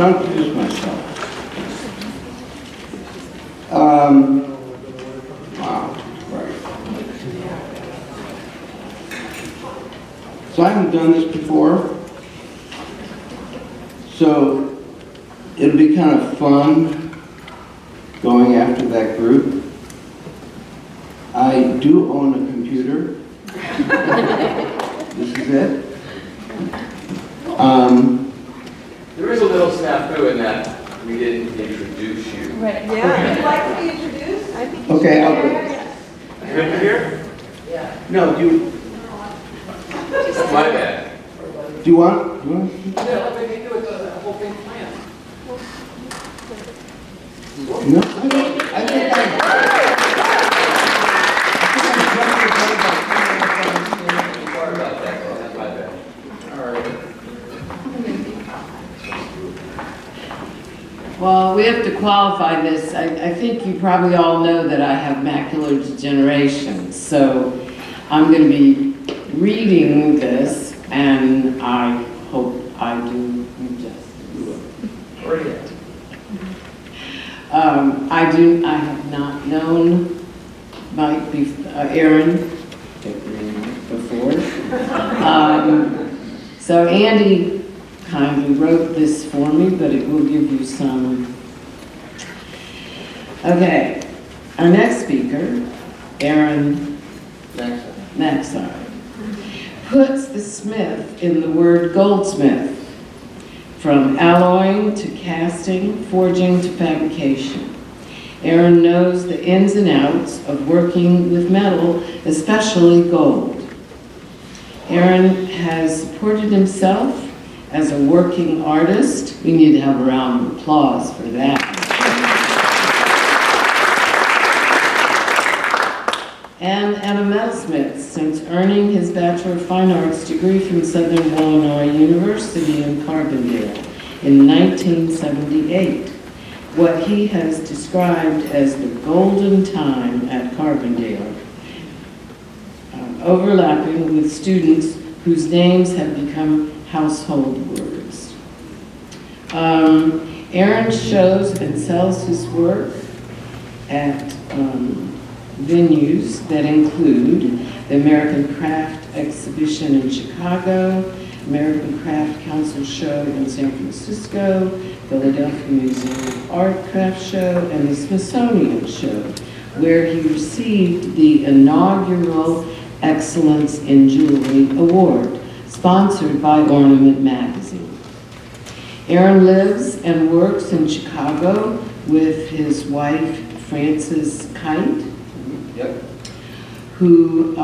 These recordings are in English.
introduce myself. Wow, right. So I haven't done this before, so it'll be kind of fun going after that group. I do own a computer. This is it. There is a little snafu in that we didn't introduce you. Right. Yeah. Would you like to be introduced? I think. Okay, I'll go. Good here? Yeah. No, do you My bad. want? Yeah, let me do it, the whole thing plan. No, I think Sorry about that, that's my bad. All right. Well, we have to qualify this. I think you probably all know that I have macular degeneration, so I'm going to be reading this, and I hope I do justice. I have not known Aaron before. So Andy kindly wrote this for me, but it will give you some. Okay, our next speaker, Aaron Macsai, puts the smith in the word goldsmith, from alloying to casting, forging to fabrication. Aaron knows the ins and outs of working with metal, especially gold. Aaron has supported himself as a working artist. We need to have a round of applause for that. And a metalsmith since earning his Bachelor of Fine Arts degree from Southern Illinois University in Carbondale in 1978. What he has described as the golden time at Carbondale, overlapping with students whose names have become household words. Aaron shows and sells his work at venues that include the American Craft Exhibition in Chicago, American Craft Council Show in San Francisco, Philadelphia Museum of Art Craft Show, and the Smithsonian Show, where he received the inaugural Excellence in Jewelry Award, sponsored by Ornament Magazine. Aaron lives and works in Chicago with his wife, Frances Kite, who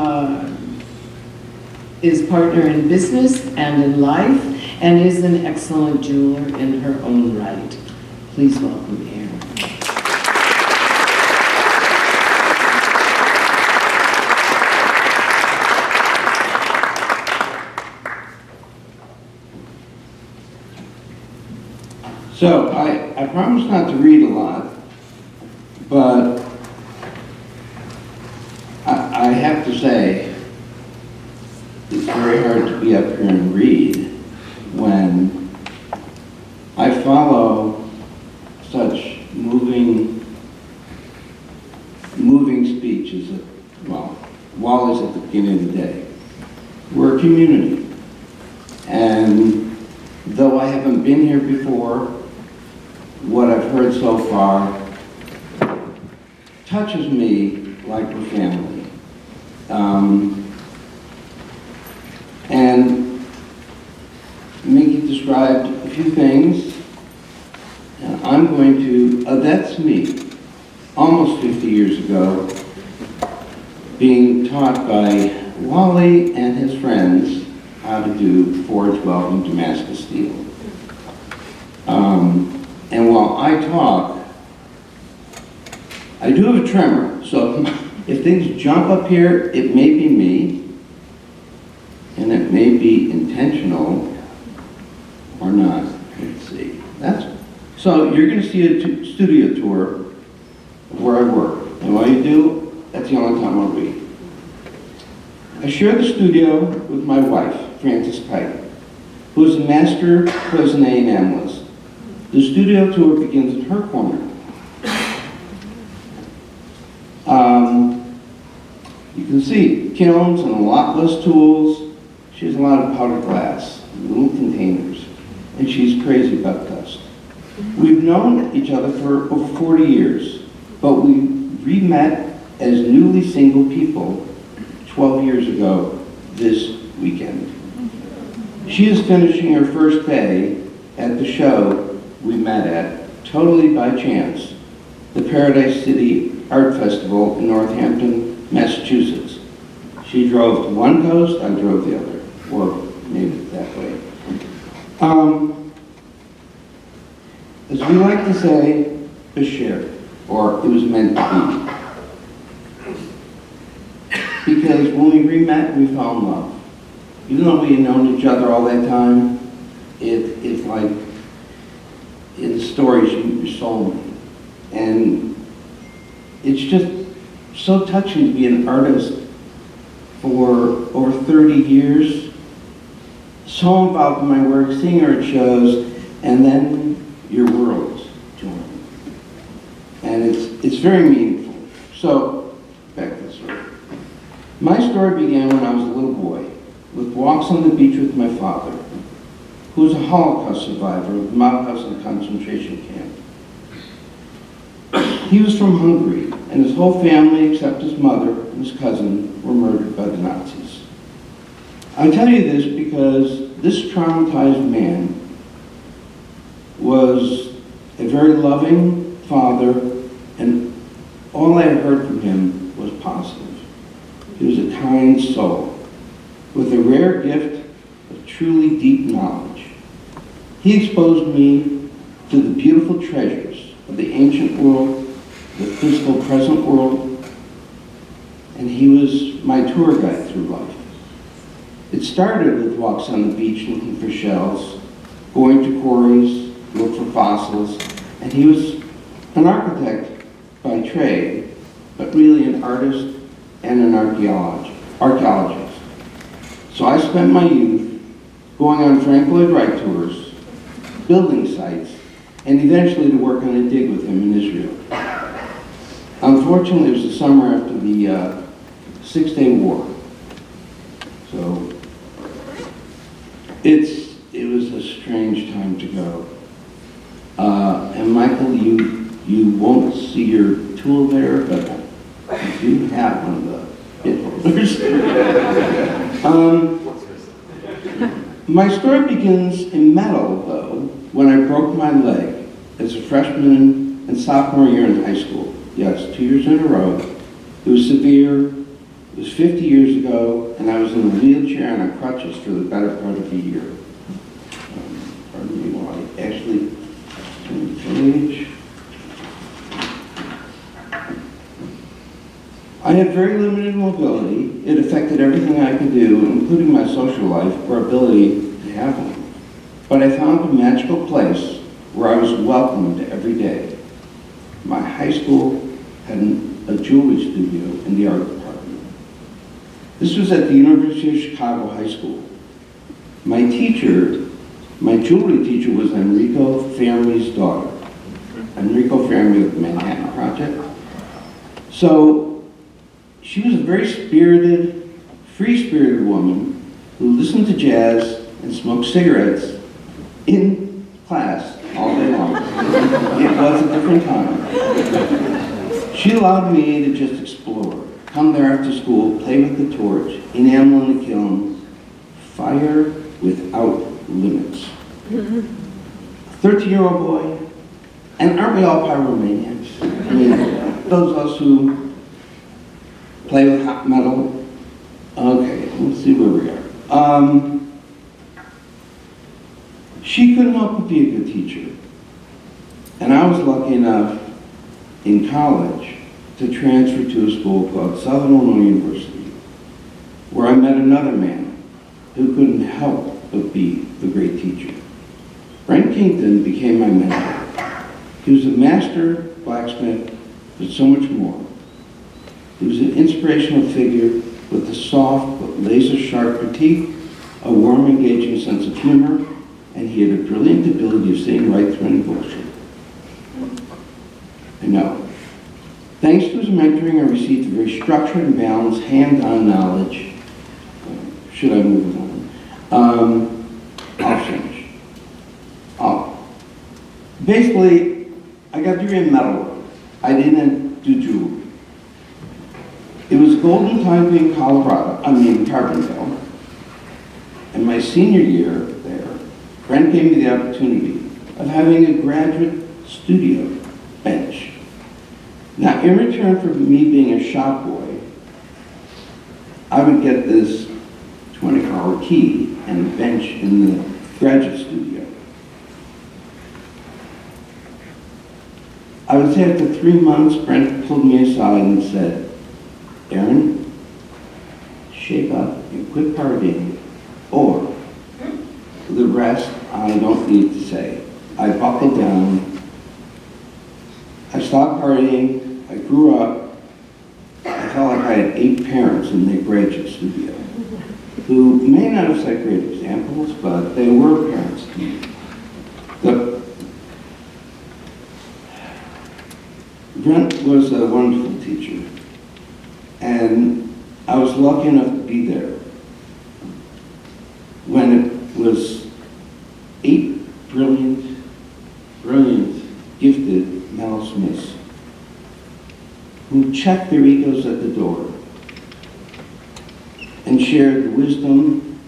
is partner in business and in life, and is an excellent jeweler in her own right. Please welcome Aaron. So, I promise not to read a lot, but I have to say, it's very hard to be up here and read when I follow such moving speeches. Well, Wally's at the beginning of the day. We're a community, and though I haven't been here before, what I've heard so far touches me like we're family. And Mickey described a few things, and I'm going to, that's me, almost 50 years ago, being taught by Wally and his friends how to do forge welding Damascus steel. And while I talk, I do have a tremor, so if things jump up here, it may be me, and it may be intentional or not. Let's see. So you're going to see a studio tour of where I work, and while you do, that's the only time I'll read. I share the studio with my wife, Frances Kite, who is a master cloisonne enamellist, The studio tour begins in her corner. You can see kilns and a lot less tools. She has a lot of powdered glass, little containers, and she's crazy about dust. We've known each other for over 40 years, but we re-met as newly single people 12 years ago this weekend. She is finishing her first day at the show we met at, totally by chance, the Paradise City Art Festival in Northampton, Massachusetts. She drove to one coast, I drove the other, or maybe that way. As we like to say, bashir, or it was meant to be. Because when we re-met, we fell in love. Even though we had known each other all that time, it's like in the stories, your soulmate. And it's just so touching to be an artist for over 30 years, so involved in my work, seeing her at shows, and then your worlds join. And it's very meaningful. So, back to the story. My story began when I was a little boy, with walks on the beach with my father, who was a Holocaust survivor of the Mauthausen concentration camp. He was from Hungary, and his whole family, except his mother and his cousin, were murdered by the Nazis. I tell you this because this traumatized man was a very loving father, and all I heard from him was positive. He was a kind soul, with a rare gift of truly deep knowledge. He exposed me to the beautiful treasures of the ancient world, the physical present world, and he was my tour guide through life. It started with walks on the beach looking for shells, going to quarries, look for fossils, and he was an architect by trade, but really an artist and an archaeologist. So I spent my youth going on Frank Lloyd Wright tours, building sites, and eventually to work on a dig with him in Israel. Unfortunately, it was the summer after the Six-Day War. So it was a strange time to go. And Michael, you won't see your tool there, but you have one of the bit holders. My story begins in metal, though, when I broke my leg as a freshman and sophomore year in high school. Yes, 2 years in a row. It was severe. It was 50 years ago, and I was in a wheelchair and on crutches for the better part of a year. Pardon me while I actually turn the page. I had very limited mobility. It affected everything I could do, including my social life or ability to have one. But I found a magical place where I was welcomed every day. My high school had a jewelry studio in the art department. This was at the University of Chicago High School. My jewelry teacher was Enrico Fermi's daughter. Enrico Fermi of the Manhattan Project. So she was a very spirited, free-spirited woman who listened to jazz and smoked cigarettes in class all day long. It was a different time. She allowed me to just explore, come there after school, play with the torch, enamel in the kiln, fire without limits. 13-year-old boy, and aren't we all pyromaniacs? I mean, those of us who play with hot metal. Okay, let's see where we are. She couldn't help but be a good teacher. And I was lucky enough in college to transfer to a school called Southern Illinois University, where I met another man who couldn't help but be the great teacher. Brent Kington became my mentor. He was a master blacksmith, but so much more. He was an inspirational figure with a soft but laser-sharp critique, a warm, engaging sense of humor, and he had a brilliant ability of seeing right through any bullshit. I know. Thanks to his mentoring, I received a very structured and balanced hands-on knowledge. Should I move on? I'll finish. Basically, I got a degree in metalwork. I didn't do jewelry. It was a golden time to be in Carbondale. And my senior year there, Brent gave me the opportunity of having a graduate studio bench. Now, in return for me being a shop boy, I would get this 24-hour key and a bench in the graduate studio. I would say after 3 months, Brent pulled me aside and said, Aaron, shape up and quit partying, or the rest I don't need to say. I buckled down, I stopped partying, I grew up, I felt like I had 8 parents in the graduate studio who may not have set great examples, but they were parents to me. Brent was a wonderful teacher, and I was lucky enough to be there when it was 8 brilliant, gifted metalsmiths who checked their egos at the door and shared the wisdom,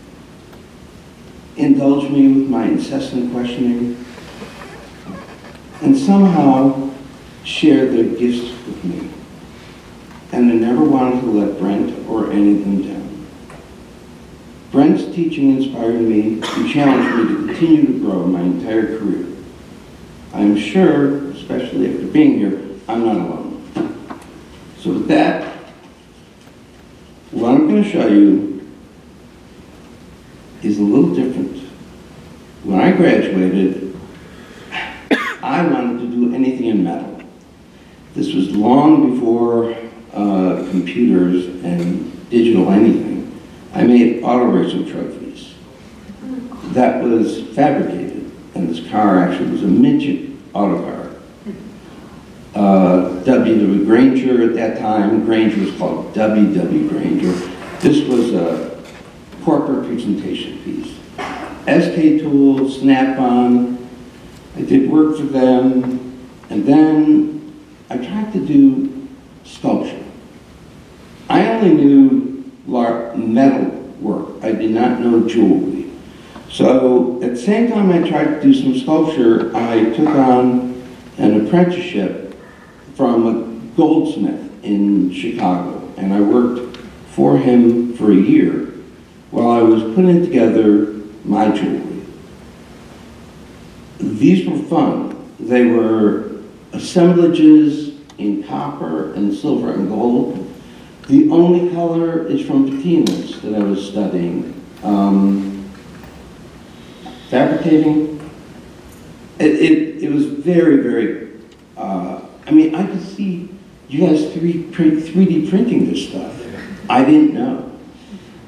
indulged me with my incessant questioning, and somehow shared their gifts with me. And I never wanted to let Brent or any of them down. Brent's teaching inspired me and challenged me to continue to grow my entire career. I am sure, especially after being here, I'm not alone. So with that, what I'm going to show you is a little different. When I graduated, I wanted to do anything in metal. This was long before computers and digital anything. I made auto racing trophies. That was fabricated, and this car actually was a midget auto car. W.W. Granger at that time, Granger was called W.W. Granger. This was a corporate presentation piece. SK Tools, Snap-on, I did work for them, and then I tried to do sculpture. I only knew metal work. I did not know jewelry. So at the same time I tried to do some sculpture, I took on an apprenticeship from a goldsmith in Chicago, and I worked for him for a year while I was putting together my jewelry. These were fun. They were assemblages in copper and silver and gold. The only color is from patinas that I was studying. Fabricating. It was very, very, I mean, I could see you guys 3D printing this stuff. I didn't know.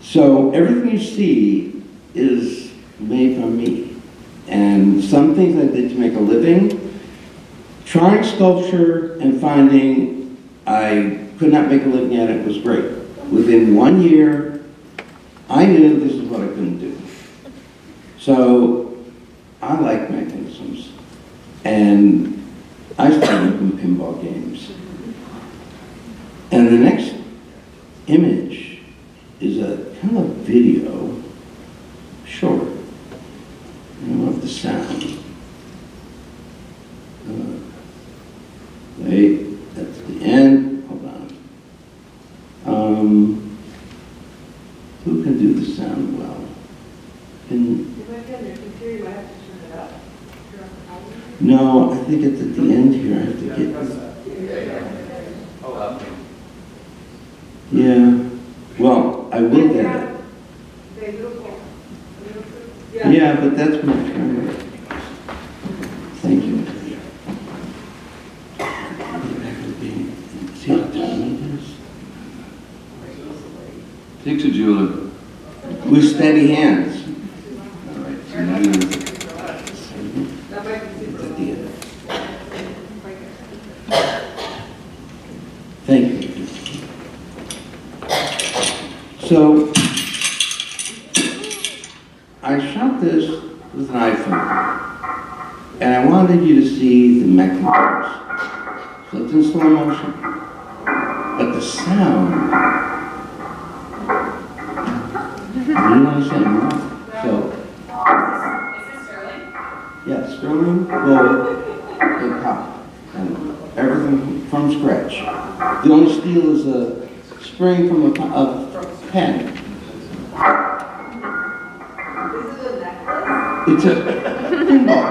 So everything you see is made by me. And some things I did to make a living, trying sculpture and finding I could not make a living at it was great. Within 1 year, I knew this is what I couldn't do. So I like mechanisms, and I started making pinball games. And the next image is a kind of video, short. I love the sound. Wait, that's the end. Hold on. Who can do the sound well? No, I think it's at the end here. I have to get. Yeah. Well, I will get it. Yeah, but that's my camera. Thank you. See how tiny it is? Takes a jeweler. With steady hands. All right, so now So, I shot this with an iPhone, and I wanted you to see the mechanisms. So it's in slow motion. But the sound, you know what I'm saying? So, Is this Sterling? yeah, Sterling, gold, and copper, and everything from scratch. The only steel is a spring from a pen. Is it a necklace? It's a pinball.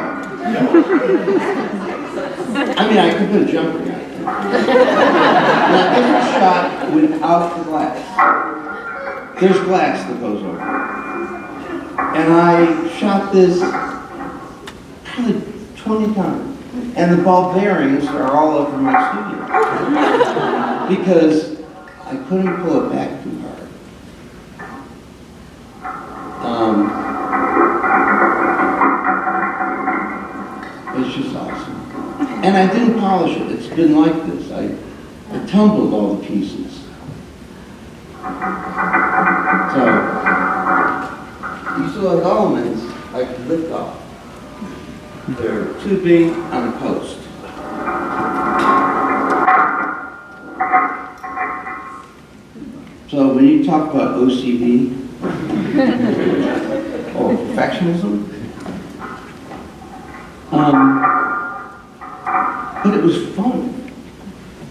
I mean, I could put a jumper on it. Now, this was shot without the glass. There's glass that goes over it. And I shot this probably 20 times. And the ball bearings are all over my studio. Because I couldn't pull it back too hard. It's just awesome. And I didn't polish it. It's been like this. I tumbled all the pieces. So, these little elements I could lift off. They're tubing on a post. So when you talk about OCD or perfectionism, but it was fun.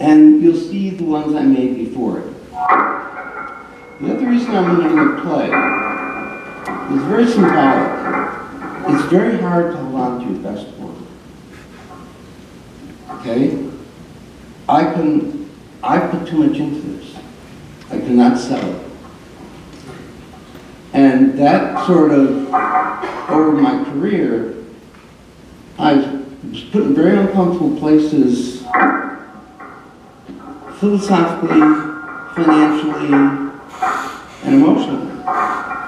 And you'll see the ones I made before it. The other reason I'm going to play is very symbolic. It's very hard to hold on to your best work. Okay? I put too much into this. I could not sell it. And that sort of, over my career, I was put in very uncomfortable places, philosophically, financially, and emotionally.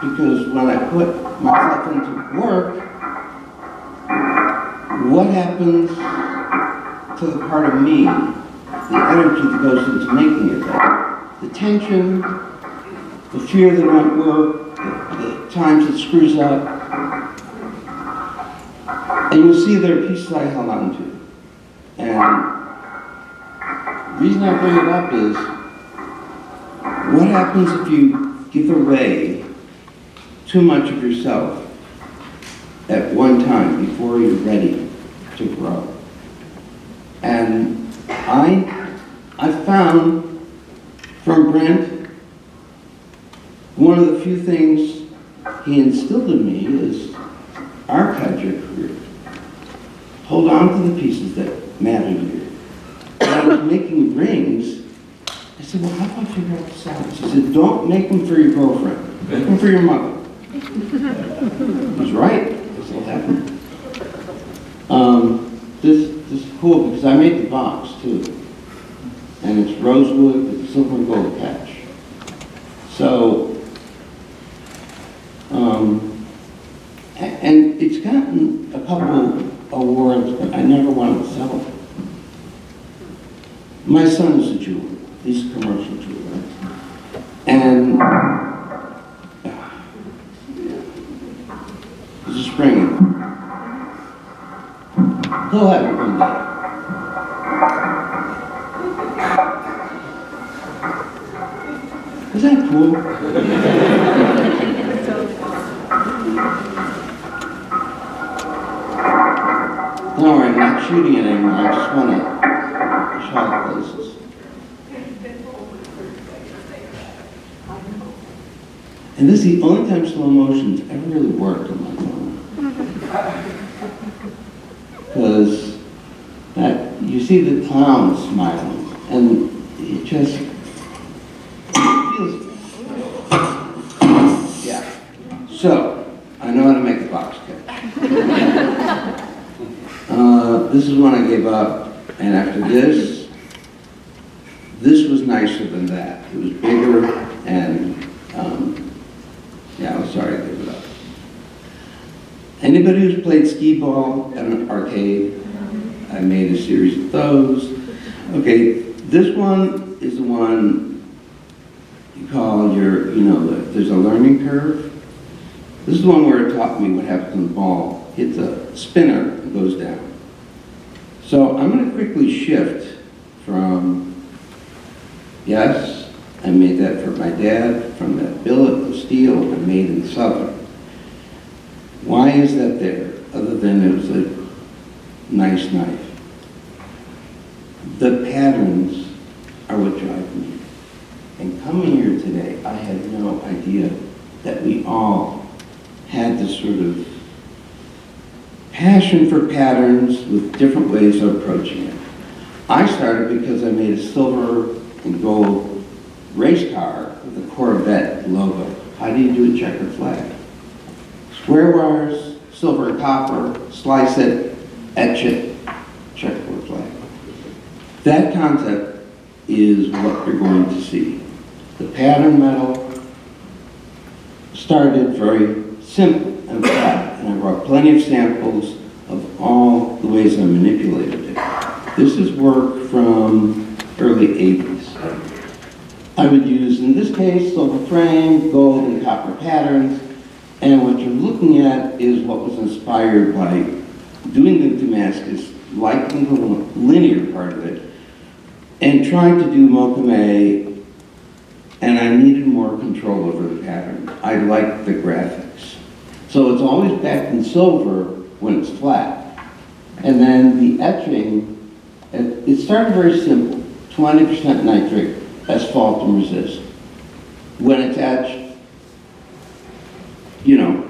Because when I put myself into work, what happens to the part of me, the energy that goes into making it better? The tension, the fear that it won't work, the times it screws up. And you'll see there are pieces I held on to. And the reason I bring it up is, what happens if you give away too much of yourself at one time before you're ready to grow? And I found from Brent, one of the few things he instilled in me is archive your career. Hold on to the pieces that matter to you. When I was making rings, I said, well, how do I figure out the sounds? He said, don't make them for your girlfriend. Make them for your mother. He was right. That's what happened. This is cool because I made the box, too. And it's rosewood with silver and gold patch. So, and it's gotten a couple awards, but I never wanted to sell it. My son is a jeweler. He's a commercial jeweler. And there's a spring in it. He'll have it one day. Is that cool? No, I'm not shooting it anymore. I just want to shot places. And this is the only time slow motion's ever really worked on my phone. Because that you see the clown smiling, and it just feels. Yeah. So I know how to make a box catch. This is one I gave up, and after this was nicer than that. It was bigger, and yeah, I was sorry I gave it up. Anybody who's played skee ball at an arcade, I made a series of those. Okay, this one is the one you call your, there's a learning curve. This is the one where it taught me what happens when the ball hits a spinner and goes down. So I'm going to quickly shift from, yes, I made that for my dad, from that billet of steel I made in Southern. Why is that there, other than it was a nice knife? The patterns are what drive me. And coming here today, I had no idea that we all had this sort of passion for patterns with different ways of approaching it. I started because I made a silver and gold race car with a Corvette logo. How do you do a checkered flag? Square wires, silver and copper, slice it, etch it, checkerboard flag. That concept is what you're going to see. The pattern metal started very simple and flat, and I brought plenty of samples of all the ways I manipulated it. This is work from early 80s. I would use, in this case, silver frame, gold and copper patterns, and what you're looking at is what was inspired by doing the Damascus, liking the linear part of it, and trying to do mocha-may, and I needed more control over the pattern. I liked the graphics. So it's always backed in silver when it's flat. And then the etching, it started very simple, 20% nitric, asphalt and resist. When it's etched,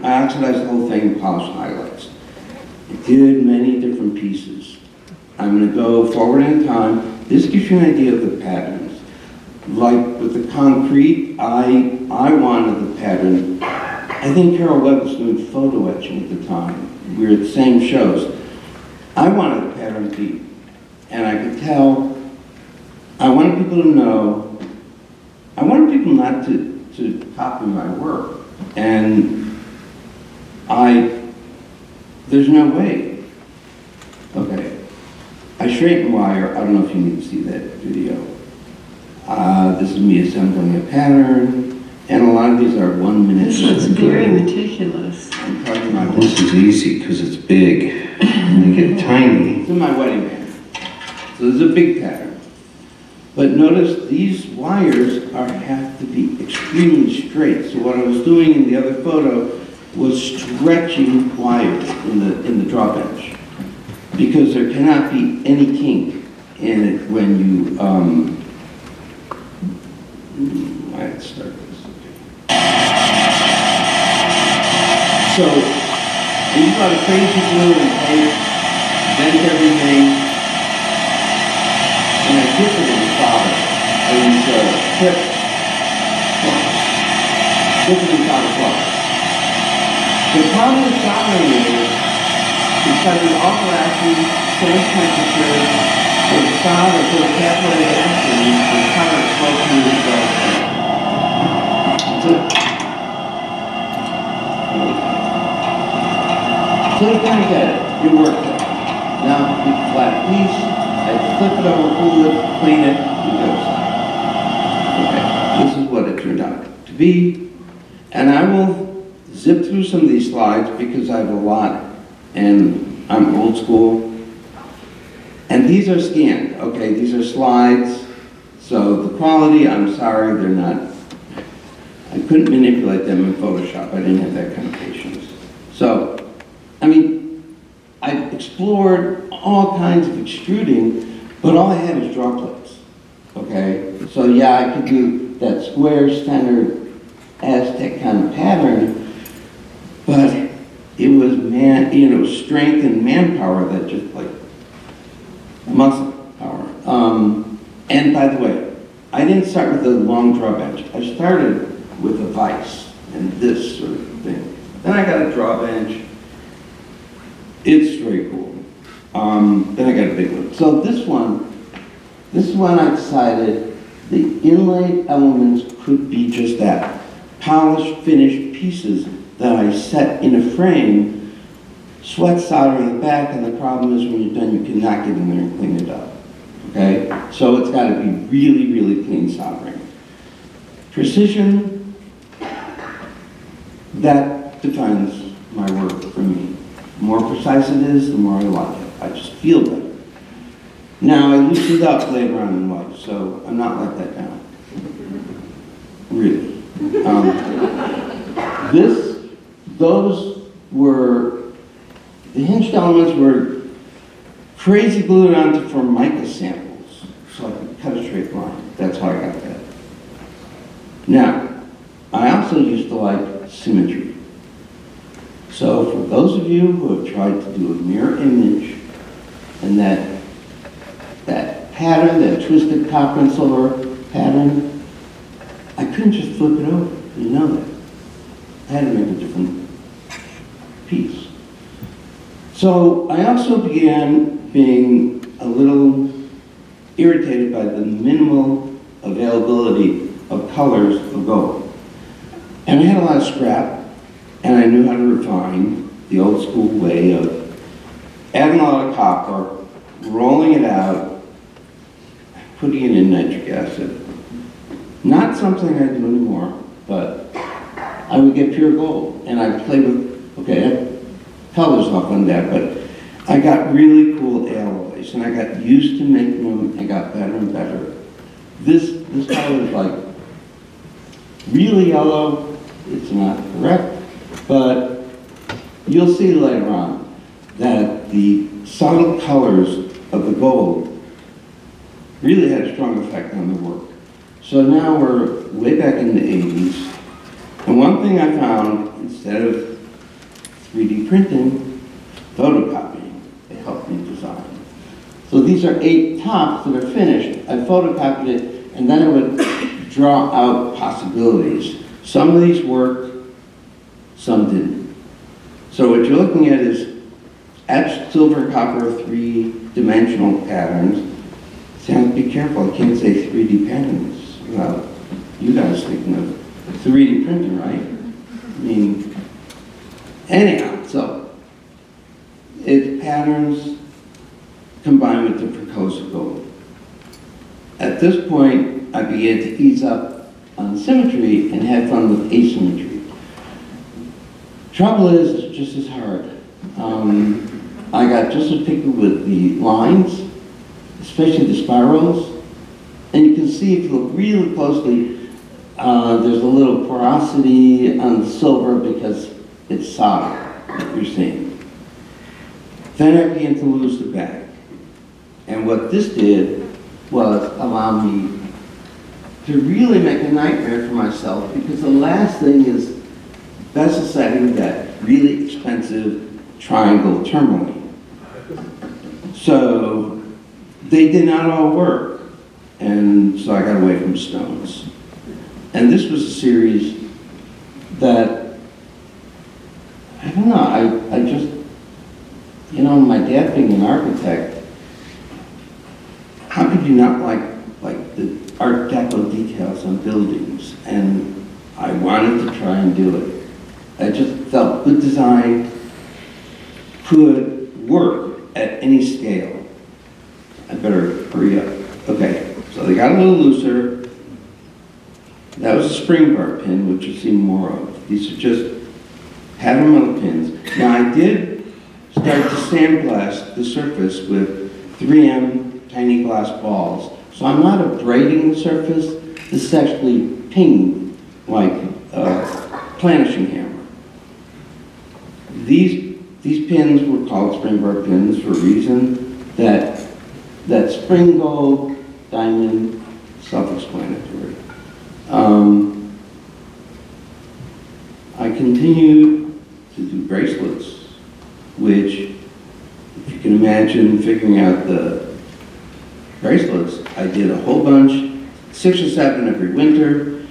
I oxidized the whole thing and polished highlights. I did many different pieces. I'm going to go forward in time. This gives you an idea of the patterns. Like with the concrete, I wanted the pattern. I think Carol Webb was doing photo etching at the time. We were at the same shows. I wanted the pattern deep. And I could tell, I wanted people to know, I wanted people not to copy my work. And there's no way. Okay. I straighten wire. I don't know if you need to see that video. This is me assembling a pattern, and a lot of these are 1 minute. This looks very meticulous. I'm talking about this is easy because it's big. And they get tiny. It's in my wedding band. So there's a big pattern. But notice these wires have to be extremely straight. So what I was doing in the other photo was stretching wires in the draw bench, because there cannot be any kink in it when you, I'd start this, okay. So, I use a lot of crazy glue and tape, bend everything, and I dip it in solder. I use tip flux, dip it in solder flux. The problem with soldering is, because it's all glassy, same temperature, the solder for the capillary action, the color flows through the So you kind of get it. You work it. Now, you flat piece, I flip it over, cool it, clean it, you go side. Okay, this is what it turned out to be. And I will zip through some of these slides because I have a lot, and I'm old school. And these are scanned, okay? These are slides. So the quality, I'm sorry, they're not, I couldn't manipulate them in Photoshop. I didn't have that kind of patience. So, I explored all kinds of extruding, but all I had was draw plates, okay? So yeah, I could do that square centered Aztec kind of pattern, but it was strength and manpower that just like muscle power. And by the way, I didn't start with a long draw bench. I started with a vise and this sort of thing. Then I got a draw bench. It's very cool. Then I got a big one. So this one I decided the inlaid elements could be just that. Polished, finished pieces that I set in a frame, sweat solder in the back, and the problem is when you're done, you cannot get in there and clean it up. Okay? So it's got to be really, really clean soldering. Precision, that defines my work for me. The more precise it is, the more I like it. I just feel better. Now, I loosened up later on in life, so I'm not like that now. Really. The hinged elements were crazy glued onto Formica samples, so I could cut a straight line. That's how I got that. Now, I also used to like symmetry. So for those of you who have tried to do a mirror image and that pattern, that twisted copper and silver pattern, I couldn't just flip it over. You know that. I had to make a different piece. So I also began being a little irritated by the minimal availability of colors of gold. And I had a lot of scrap, and I knew how to refine the old school way of adding a lot of copper, rolling it out, putting it in nitric acid. Not something I do anymore, but I would get pure gold, and I played with, okay, I had colors off on that, but I got really cool alloys, and I got used to making them, and got better and better. This color is like really yellow. It's not correct, but you'll see later on that the subtle colors of the gold really had a strong effect on the work. So now we're way back in the 80s, and one thing I found, instead of 3D printing, photocopying, they helped me design. So these are 8 tops that are finished. I photocopied it, and then I would draw out possibilities. Some of these worked, some didn't. So what you're looking at is etched silver copper 3-dimensional patterns. Sam, be careful, I can't say 3D patterns without you guys thinking of 3D printing, right? I mean, anyhow, so it's patterns combined with different colors of gold. At this point, I began to ease up on symmetry and had fun with asymmetry. Trouble is, it's just as hard. I got just as picky with the lines, especially the spirals. And you can see if you look really closely, there's a little porosity on the silver because it's solid, like you're seeing. Then I began to lose the bag. And what this did was allow me to really make a nightmare for myself, because the last thing is bezel setting that really expensive triangle tourmaline. So they did not all work, and so I got away from stones. And this was a series that, I don't know, I just, you know, my dad being an architect, how could you not like the Art Deco details on buildings? And I wanted to try and do it. I just felt good design could work at any scale. I better hurry up. Okay, so they got a little looser. That was a spring bar pin, which you see more of. These are just pattern metal pins. Now I did start to sandblast the surface with 3M tiny glass balls. So I'm not abrading the surface. This is actually pinged like a planishing hammer. These pins were called spring bar pins for a reason. That spring gold, diamond, self-explanatory. I continued to do bracelets, which, if you can imagine figuring out the bracelets, I did a whole bunch, 6 or 7 every winter.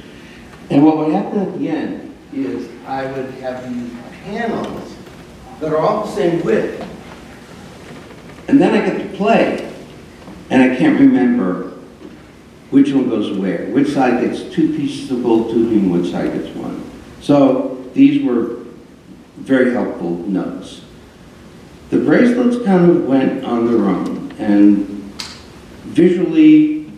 And what would happen at the end is I would have these panels that are all the same width. And then I get to play, and I can't remember which one goes where, which side gets 2 pieces of gold tubing, which side gets 1. So these were very helpful notes. The bracelets kind of went on their own, and visually,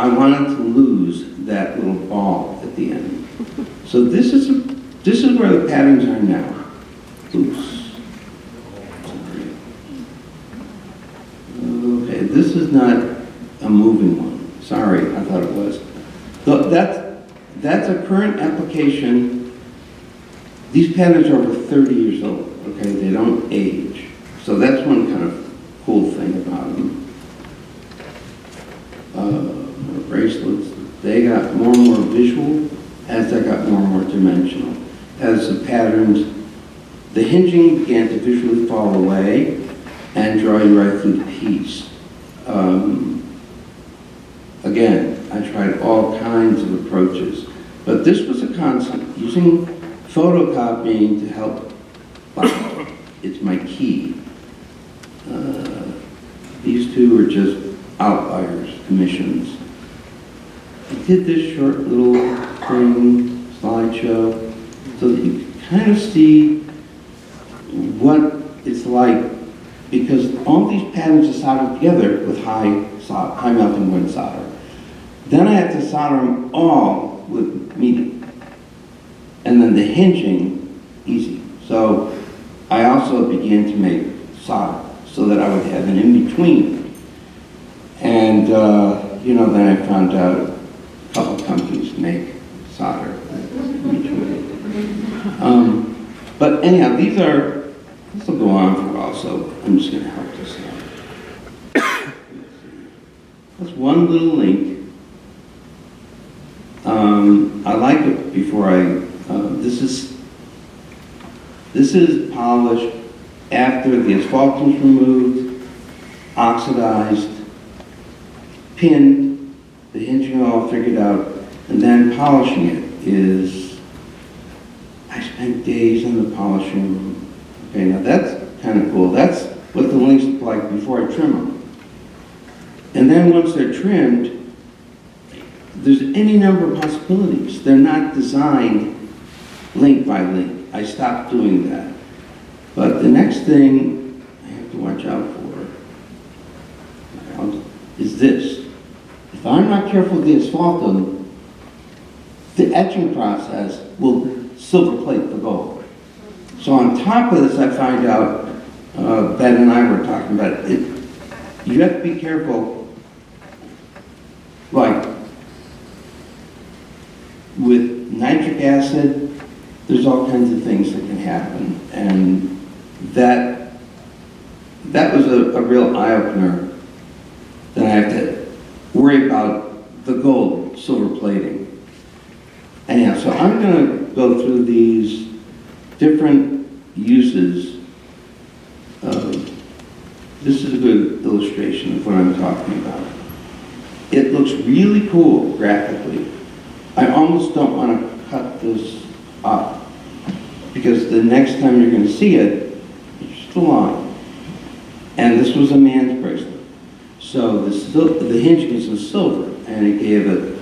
I wanted to lose that little ball at the end. So this is where the patterns are now. Oops. Okay, this is not a moving one. Sorry, I thought it was. So that's a current application. These patterns are over 30 years old, okay? They don't age. So that's one kind of cool thing about them. Bracelets, they got more and more visual as they got more and more dimensional. As the patterns, the hinging began to visually fall away and draw you right through the piece. Again, I tried all kinds of approaches, but this was a constant, using photocopying to help bind. It's my key. These two are just outliers, commissions. I did this short little thing, slideshow, so that you can kind of see what it's like, because all these patterns are soldered together with high melting point solder. Then I have to solder them all with medium. And then the hinging, easy. So I also began to make solder so that I would have an in-between. And, then I found out a couple companies make solder in between. But anyhow, this will go on for a while, so I'm just going to help this out. That's one little link. I like it before this is polished after the asphaltum is removed, oxidized, pinned, the hinging all figured out, and then polishing it is, I spent days in the polishing room. Okay, now that's kind of cool. That's what the links look like before I trim them. And then once they're trimmed, there's any number of possibilities. They're not designed link by link. I stopped doing that. But the next thing I have to watch out for is this. If I'm not careful with the asphaltum, the etching process will silver plate the gold. So on top of this, I find out, Ben and I were talking about it, you have to be careful, like with nitric acid, there's all kinds of things that can happen. And that was a real eye-opener. Then I have to worry about the gold, silver plating. Anyhow, so I'm going to go through these different uses. This is a good illustration of what I'm talking about. It looks really cool graphically. I almost don't want to cut this up, because the next time you're going to see it, it's just a line. And this was a man's bracelet. So the hinging is in silver, and it gave it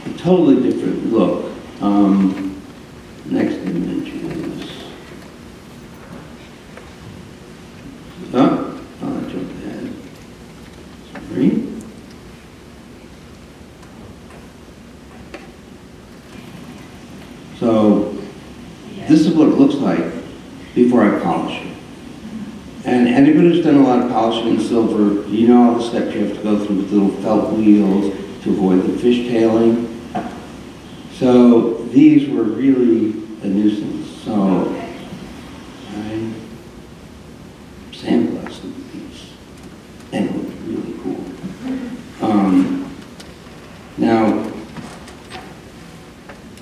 a totally different look. Next image is, I jumped ahead. Sorry. So this is what it looks like before I polish it. And anybody who's done a lot of polishing in silver, you know all the steps you have to go through with little felt wheels to avoid the fishtailing. So these were really a nuisance. So I sandblasted the piece, and it looked really cool. Now,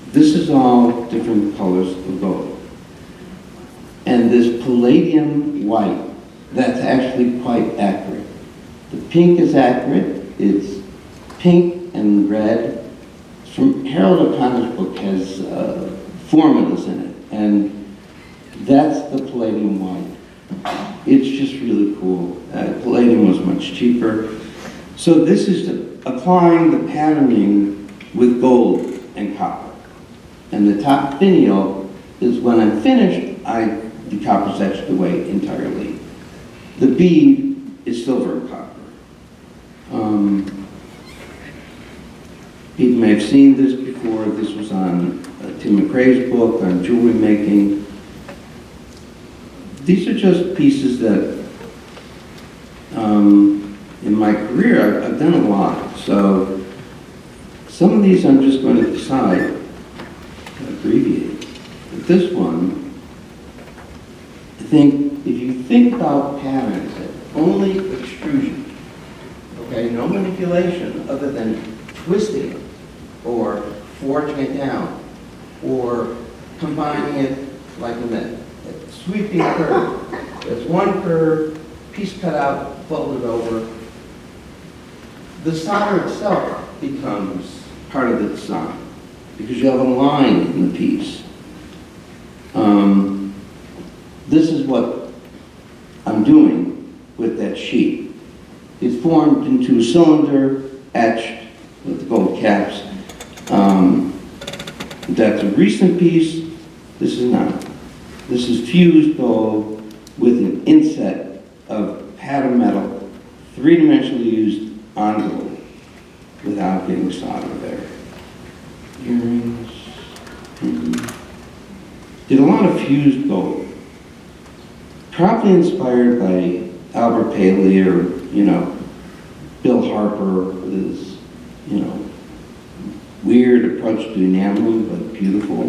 this is all different colors of gold. And this palladium white, that's actually quite accurate. The pink is accurate. It's pink and red. From Harold O'Connor's book has formulas in it, and that's the palladium white. It's just really cool. Palladium was much cheaper. So this is applying the patterning with gold and copper. And the top finial is when I'm finished, the copper's etched away entirely. The bead is silver and copper. may have seen this before. This was on Tim McRae's book on jewelry making. These are just pieces that, in my career, I've done a lot. So some of these I'm just going to decide to abbreviate. But this one, I think, if you think about patterns, only extrusion, okay, no manipulation other than twisting it or forging it down or combining it like in that sweeping curve. There's one curve, piece cut out, folded over. The solder itself becomes part of the design because you have a line in the piece. This is what I'm doing with that sheet. It's formed into a cylinder, etched with gold caps. That's a recent piece. This is not. This is fused gold with an inset of pattern metal, three-dimensionally used on gold, without getting solder there. Earrings. Did a lot of fused gold. Probably inspired by Albert Paley or, Bill Harper with his, weird approach to enameling, but beautiful.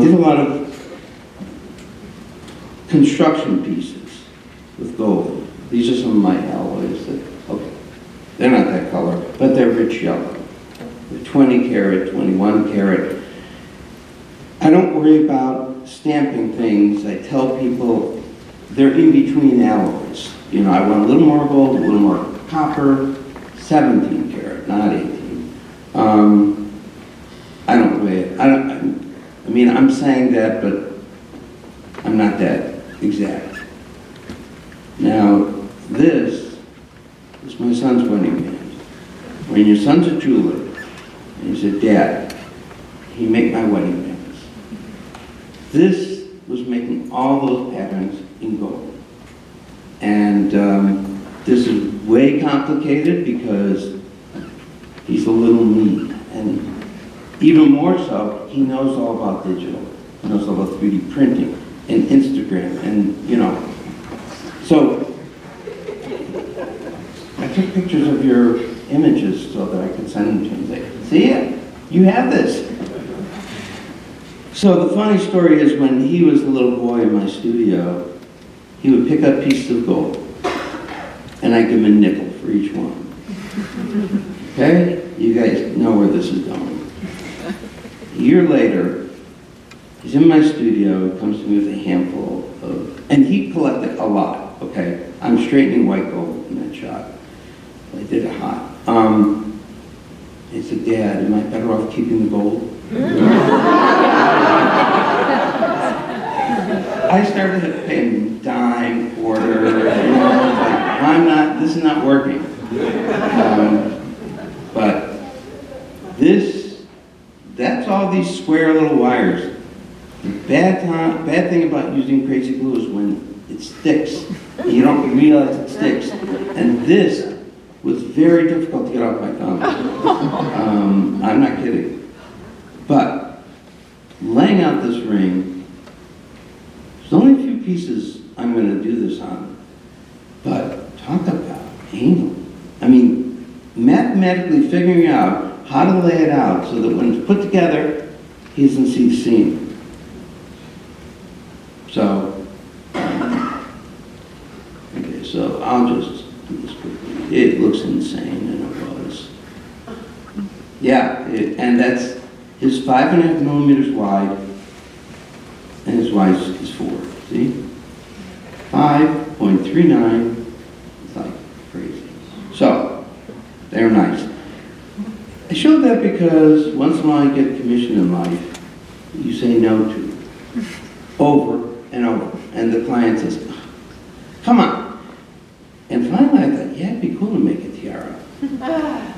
Did a lot of construction pieces with gold. These are some of my alloys that, okay, they're not that color, but they're rich yellow. They're 20 karat, 21 karat. I don't worry about stamping things. I tell people they're in between alloys. I want a little more gold, a little more copper, 17 karat, not 18. I don't weigh it. I'm saying that, but I'm not that exact. Now, this is my son's wedding band. When your son's a jeweler, and he said, "Dad, can you make my wedding bands?" This was making all those patterns in gold. And this is way complicated because he's a little neat. And even more so, he knows all about digital. He knows all about 3D printing and Instagram and, So I took pictures of your images so that I could send them to him. Say, "See it? You have this." So the funny story is when he was a little boy in my studio, he would pick up pieces of gold and I'd give him a nickel for each one. Okay? You guys know where this is going. A year later, he's in my studio, he comes to me with a handful of, and he collected a lot, okay? I'm straightening white gold in that shot. I did it hot. He said, "Dad, am I better off keeping the gold?" I started to pay him dime, quarter, this is not working. But that's all these square little wires. The bad thing about using crazy glue is when it sticks, and you don't realize it sticks. And this was very difficult to get off my thumb. I'm not kidding. But laying out this ring, there's only a few pieces I'm going to do this on. But talk about anal. Mathematically figuring out how to lay it out so that when it's put together, he doesn't see the seam. So, okay, so I'll just do this quickly. It looks insane, and it was. Yeah, and that's his 5.5 millimeters wide, and his wide is 4. See? 5.39. It's like crazy. So, they're nice. I showed that because once in a while I get commissioned in life, you say no to. Over and over. And the client says, "Come on." And finally I thought, yeah, it'd be cool to make a tiara.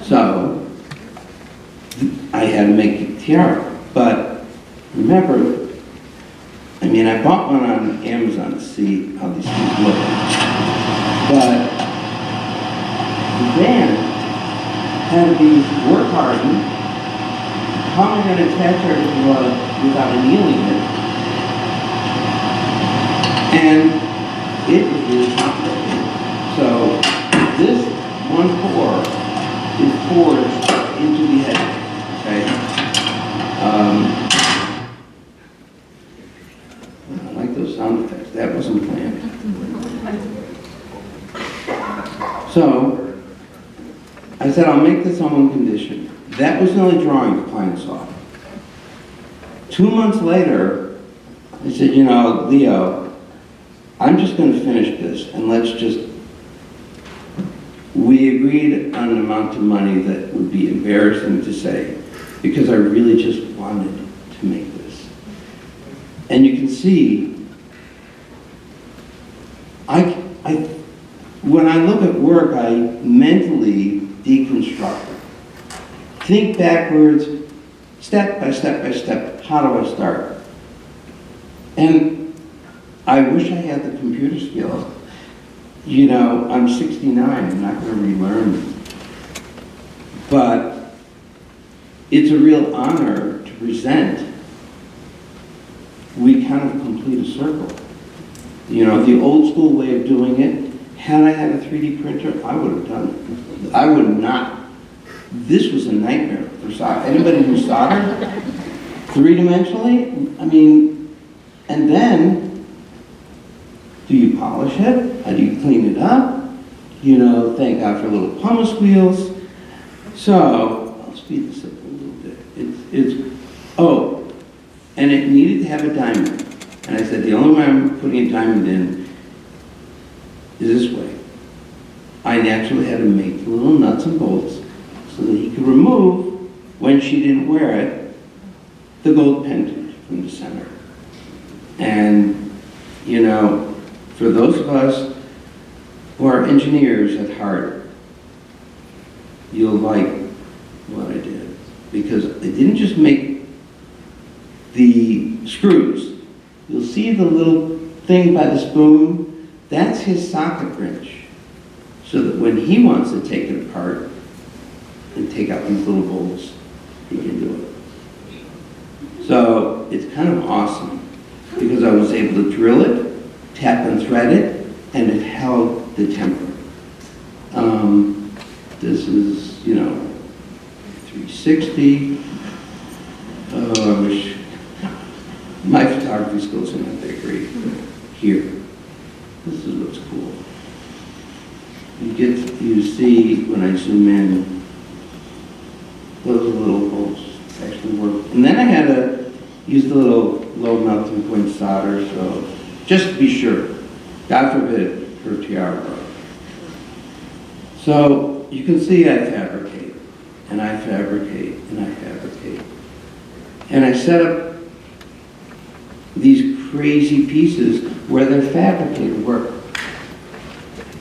So, I had to make a tiara. But remember, I bought one on Amazon to see how these things look. But the band had to be work hard garden. How am I going to attach her to the rug without annealing it? And it is really complicated. So this one core is forged into the head. Okay. I like those sound effects. That wasn't planned. So I said, I'll make this on one condition. That was the only drawing the client saw. 2 months later, I said, you know, Leo, I'm just going to finish this, and let's just... We agreed on an amount of money that would be embarrassing to say, because I really just wanted to make this. And you can see, when I look at work, I mentally deconstruct it. Think backwards, step by step by step, how do I start? And I wish I had the computer skills. You know, I'm 69, I'm not going to relearn. But it's a real honor to present. We kind of complete a circle. You know, the old school way of doing it, had I had a 3D printer, I would have done it. I would not. This was a nightmare for solder. Anybody who soldered three-dimensionally, I mean, and then, do you polish it? How do you clean it up? You know, thank God for little pumice wheels. So, I'll speed this up a little bit. Oh, and it needed to have a diamond. And I said, the only way I'm putting a diamond in is this way. I naturally had to make the little nuts and bolts so that he could remove, when she didn't wear it, the gold pendant from the center. And, you know, for those of us who are engineers at heart, you'll like what I did. Because I didn't just make the screws. You'll see the little thing by the spoon, that's his socket wrench. So that when he wants to take it apart and take out these little bolts, he can do it. So it's kind of awesome because I was able to drill it, tap and thread it, and it held the temper. This is, you know, 360. Oh, I wish my photography skills are not that great. Here, this is what's cool. You see when I zoom in, those little bolts actually work. And then I had to use the little low melting point solder, so just to be sure, God forbid, for tiara broke. So you can see I fabricate, and I fabricate, and I fabricate. And I set up these crazy pieces where they're fabricated work.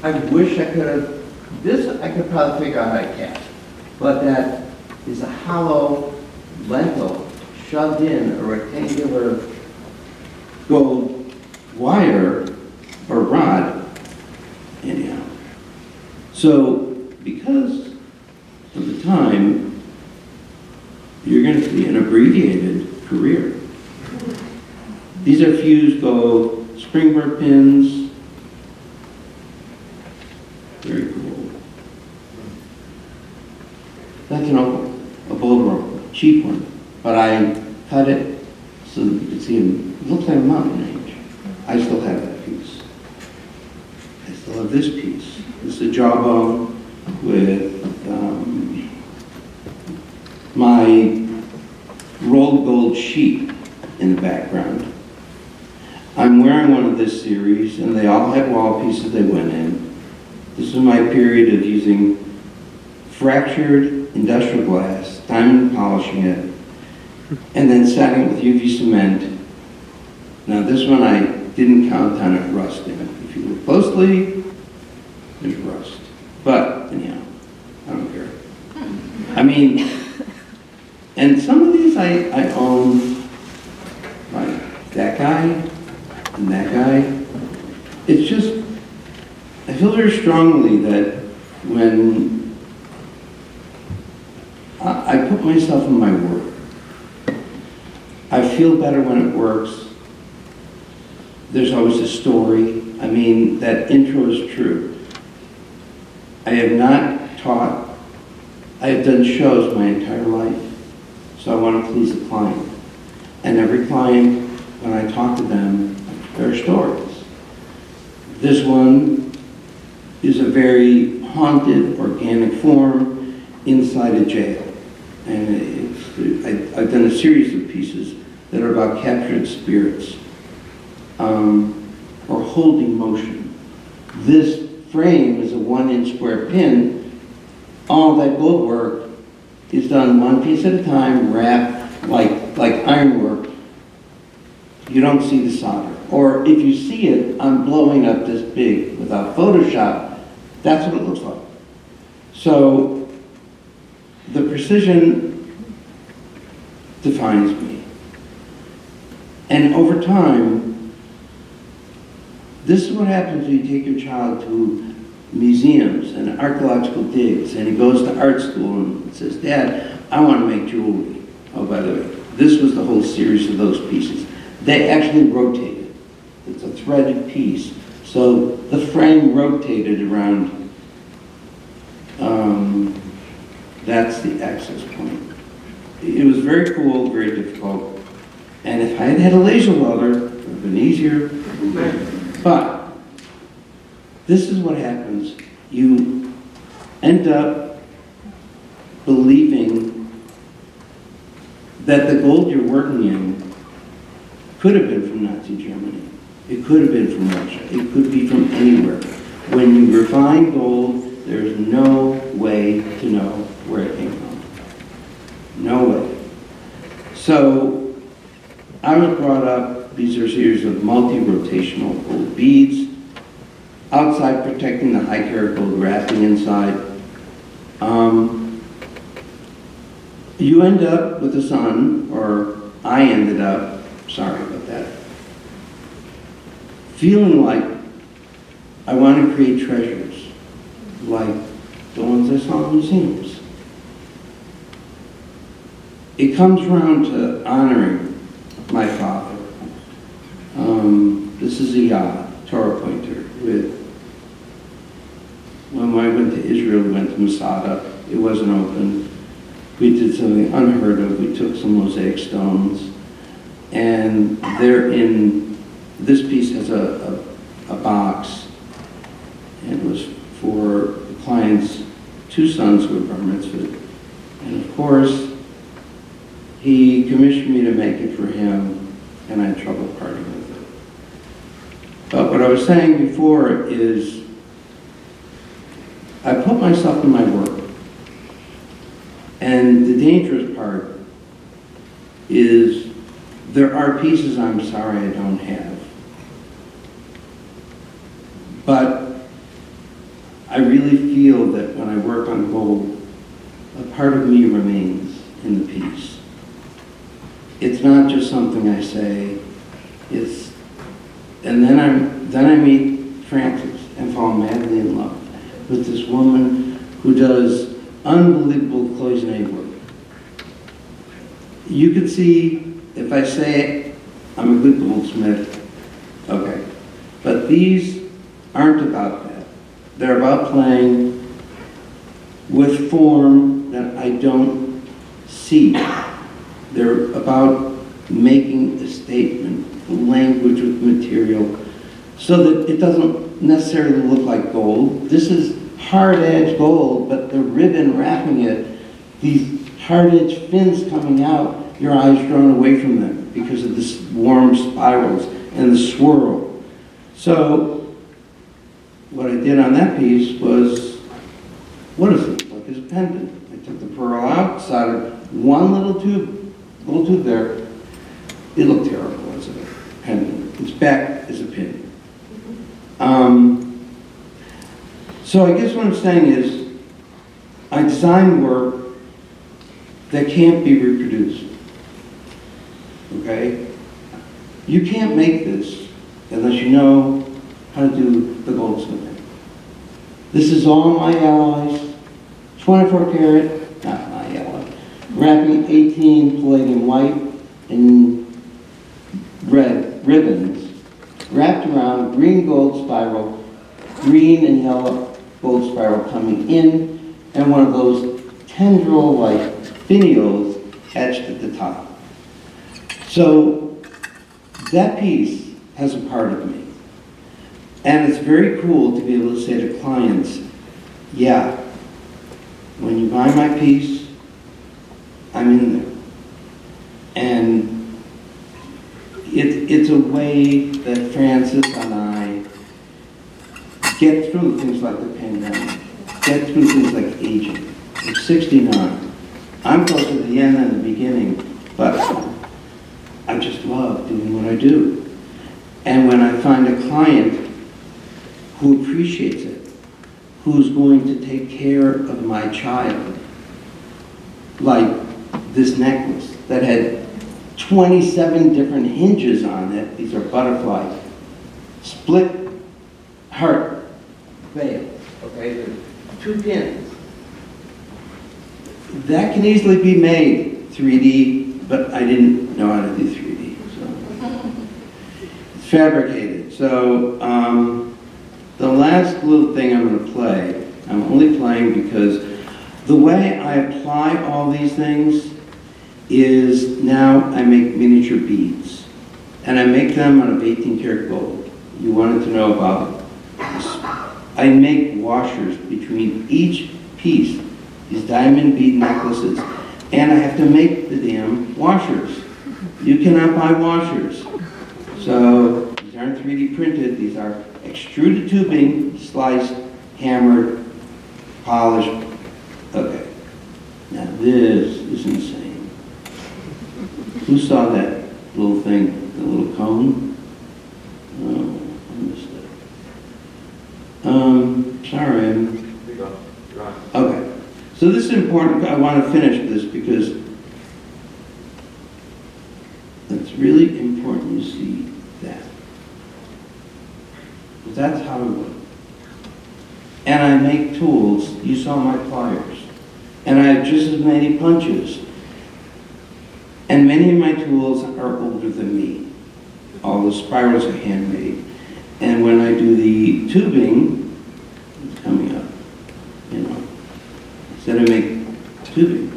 I wish I could have, this I could probably figure out how to cast, but that is a hollow lentil shoved in a rectangular gold wire or rod, anyhow. So because of the time, you're going to see an abbreviated career. These are fused gold springboard pins. Very cool. That's an opal, a bold rope, cheap one. But I cut it so that you can see it. It looks like a mountain range. I still have that piece. I still have this piece. This is a jawbone with my rolled gold sheep in the background. I'm wearing one of this series, and they all had wall pieces they went in. This is my period of using fractured industrial glass, diamond polishing it, and then setting it with UV cement. Now this one I didn't count on it rusting. If you look closely, there's rust. But anyhow, I don't care. I mean, and some of these I own, like that guy and that guy. It's just, I feel very strongly that when I I put myself in my work. I feel better when it works. There's always a story. I mean, that intro is true. I have not taught. I have done shows my entire life, so I want to please the client. And every client, when I talk to them, there are stories. This one is a very haunted, organic form inside a jail. And I've done a series of pieces that are about captured spirits or holding motion. This frame is a 1-inch square pin. All that gold work is done one piece at a time, wrapped like ironwork. You don't see the solder. Or if you see it, I'm blowing up this big without Photoshop. That's what it looks like. So the precision defines me. And over time, this is what happens when you take your child to museums and archaeological digs, and he goes to art school and says, Dad, I want to make jewelry. Oh, by the way, this was the whole series of those pieces. They actually rotated. It's a threaded piece. So the frame rotated around. That's the access point. It was very cool, very difficult. And if I had had a laser welder, it would have been easier. But this is what happens. You end up believing that the gold you're working in could have been from Nazi Germany. It could have been from Russia. It could be from anywhere. When you refine gold, there's no way to know where it came from. No way. So I was brought up, these are a series of multi-rotational gold beads, outside protecting the high karat gold wrapping inside. You end up with the sun, or I ended up, sorry about that, feeling like I want to create treasures, like the ones I saw in museums. It comes around to honoring my father. This is a yacht, Torah pointer, when I went to Israel, we went to Masada. It wasn't open. We did something unheard of. We took some mosaic stones, and they're in, this piece has a box, and it was for the client's 2 sons who were bar mitzvahed. And of course, he commissioned me to make it for him, and I had trouble parting with it. But what I was saying before is, I put myself in my work. And the dangerous part is there are pieces I'm sorry I don't have. But I really feel that when I work on gold, a part of me remains in the piece. It's not just something I say, it's, and then I meet Frances and fall madly in love with this woman who does unbelievable cloisonne work. You can see, if I say I'm a good goldsmith, okay. But these aren't about that. They're about playing with form that I don't see. They're about making a statement, language with material, so that it doesn't necessarily look like gold. This is hard edge gold, but the ribbon wrapping it, these hard edge fins coming out, your eyes drawn away from them because of this warm spirals and the swirl. So what I did on that piece was, what does it look like? It's a pendant. I took the pearl out, soldered one little tube there. It looked terrible as a pendant. Its back is a pin. So I guess what I'm saying is, I design work that can't be reproduced. Okay? You can't make this unless you know how to do the goldsmithing. This is all my alloys, 24 karat, not my alloy, wrapping 18 palladium white and red ribbons wrapped around green gold spiral, green and yellow gold spiral coming in, and one of those tendril-like finials etched at the top. So that piece has a part of me. And it's very cool to be able to say to clients, yeah, when you buy my piece, I'm in there. And it's a way that Francis and I get through things like the pandemic, get through things like aging. I'm 69. I'm close to the end than the beginning, but I just love doing what I do. And when I find a client who appreciates it, who's going to take care of my child, like this necklace that had 27 different hinges on it. These are butterfly, split heart veils, okay? They're 2 pins. That can easily be made 3D, but I didn't know how to do 3D, so. It's fabricated. So, the last little thing I'm going to play, I'm only playing because the way I apply all these things is now I make miniature beads. And I make them out of 18 karat gold. You wanted to know about this. I make washers between each piece, these diamond bead necklaces, and I have to make the damn washers. You cannot buy washers. So these aren't 3D printed, these are extruded tubing, sliced, hammered, polished. Okay. Now this is insane. Who saw that little thing, the little cone? Oh, I missed it. Sorry. Here you go. You're on. Okay. So this is important. I want to finish this because it's really important you see that. That's how I work. And I make tools. You saw my pliers. And I have just as many punches. And many of my tools are older than me. All the spirals are handmade. And when I do the tubing, it's coming up, you know. Instead I make tubing.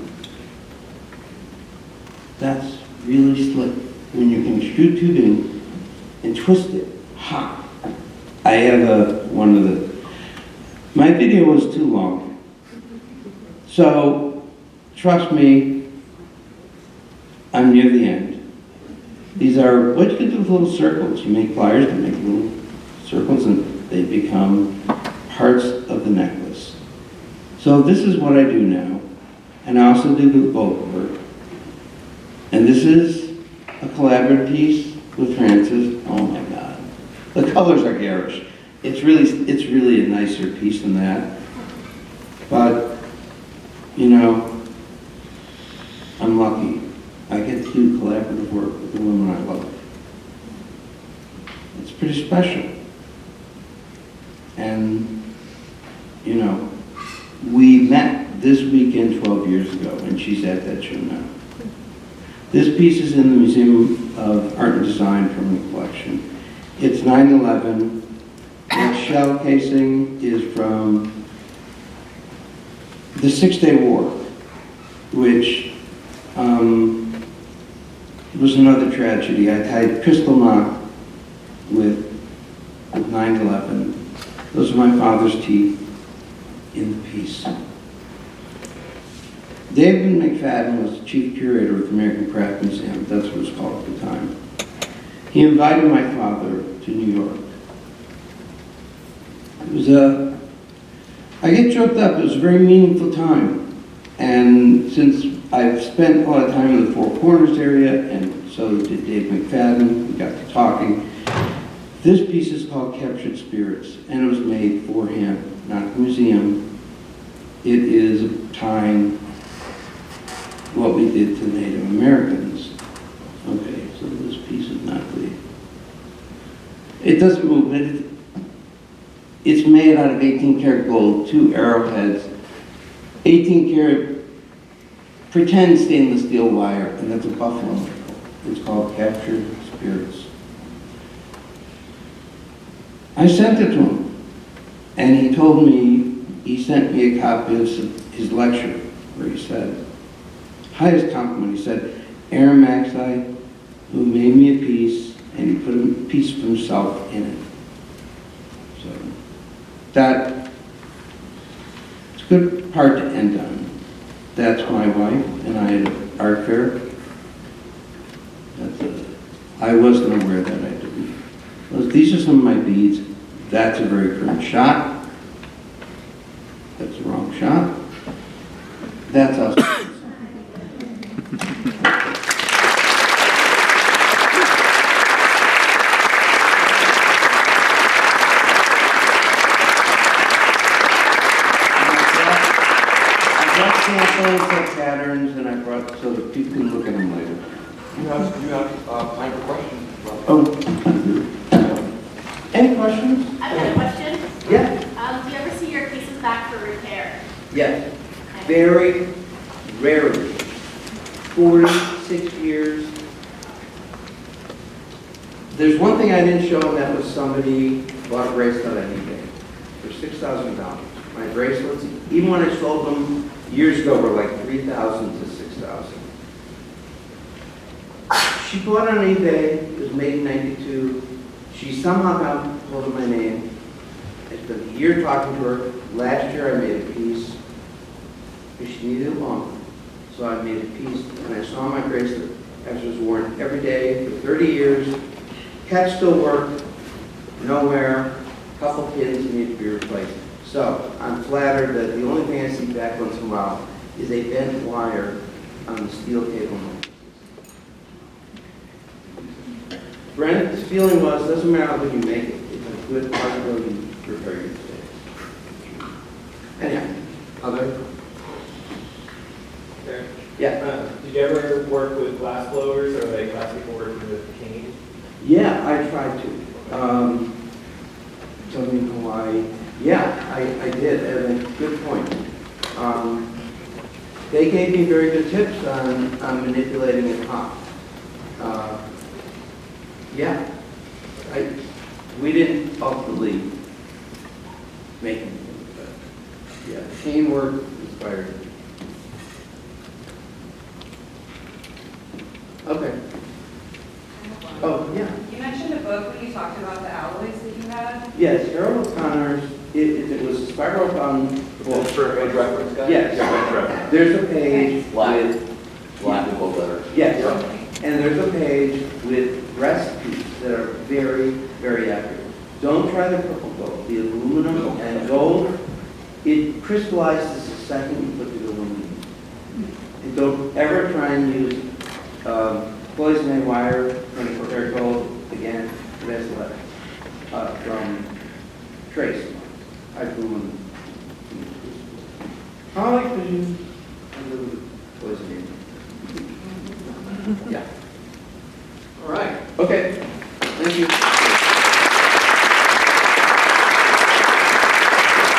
That's really slick. When you can extrude tubing and twist it, ha! I have one of the, my video was too long. So, trust me, I'm near the end. These are, what you do with little circles. You make pliers that make little circles and they become parts of the necklace. So this is what I do now. And I also do the bolt work. And this is a collaborative piece with Francis. Oh my God. The colors are garish. It's really a nicer piece than that. But, you know, I'm lucky. I get to do collaborative work with the women I love. It's pretty special. And, you know, we met this weekend 12 years ago, and she's at that show now. This piece is in the Museum of Art and Design Permanent Collection. It's 9/11. The shell casing is from the 6-Day War, which was another tragedy. I tied crystal knot with 9/11. Those are my father's teeth in the piece. David McFadden was the chief curator of the American Craft Museum. That's what it was called at the time. He invited my father to New York. It was I get choked up. It was a very meaningful time. And since I've spent a lot of time in the Four Corners area, and so did Dave McFadden, we got to talking. This piece is called Captured Spirits, and it was made for him, not the museum. It is tying what we did to Native Americans. Okay, so this piece is not the... It doesn't move. It's made out of 18 karat gold, 2 arrowheads, 18 karat pretend stainless steel wire, and that's a buffalo nickel. It's called Captured Spirits. I sent it to him, and he told me, he sent me a copy of his lecture, where he said, highest compliment, he said, Aaron Macsai, who made me a piece, and he put a piece of himself in it. So, that, it's a good part to end on. That's my wife, and I had an art fair. I wasn't aware that I didn't. Well, these are some of my beads. That's a very current shot. That's the wrong shot. That's us. Samples of patterns, and I brought so that people can look at them later. You have time for questions? Oh, any questions? I've got a question. Yeah. Do you ever see your pieces back for repair? Yes. Very rarely. 46 years. There's one thing I didn't show, and that was somebody bought a bracelet on eBay for $6,000. My bracelets, even when I sold them years ago, were like $3,000 to $6,000. She bought it on eBay. It was made in '92. She somehow got hold of my name. I spent a year talking to her. Last year I made a piece, because she needed it longer. So I made a piece, and I saw my bracelet as it was worn every day for 30 years. Catch still worked, nowhere. A couple pins need to be replaced. So I'm flattered that the only thing I see back once in a while is a bent wire on the steel cable. Brent's feeling was, doesn't matter when you make it, it's a good possibility to repair your mistakes. Anyhow, other? Sure. Yeah. Did you ever work with glass blowers or like glass people working with cane? Yeah, I tried to. Something in Hawaii. Yeah, I did, and a good point. They gave me very good tips on manipulating it hot. Yeah, we didn't ultimately make anything, but yeah, cane work inspired me. Okay. Oh, yeah. You mentioned a book when you talked about the alloys that you had. Yes, Harold O'Connor's, it was a spiral bound book. For a reference guy? Yes. Yeah, reference. There's a page Black. with, Black and gold letters. yes, and there's a page with recipes that are very, very accurate. Don't try the purple gold. The aluminum and gold, it crystallizes the second you put the aluminum. And don't ever try and use poison wire from prepared gold. Again, it has lead from trace. Aluminum. I like to use a little poison. Yeah. All right. Okay.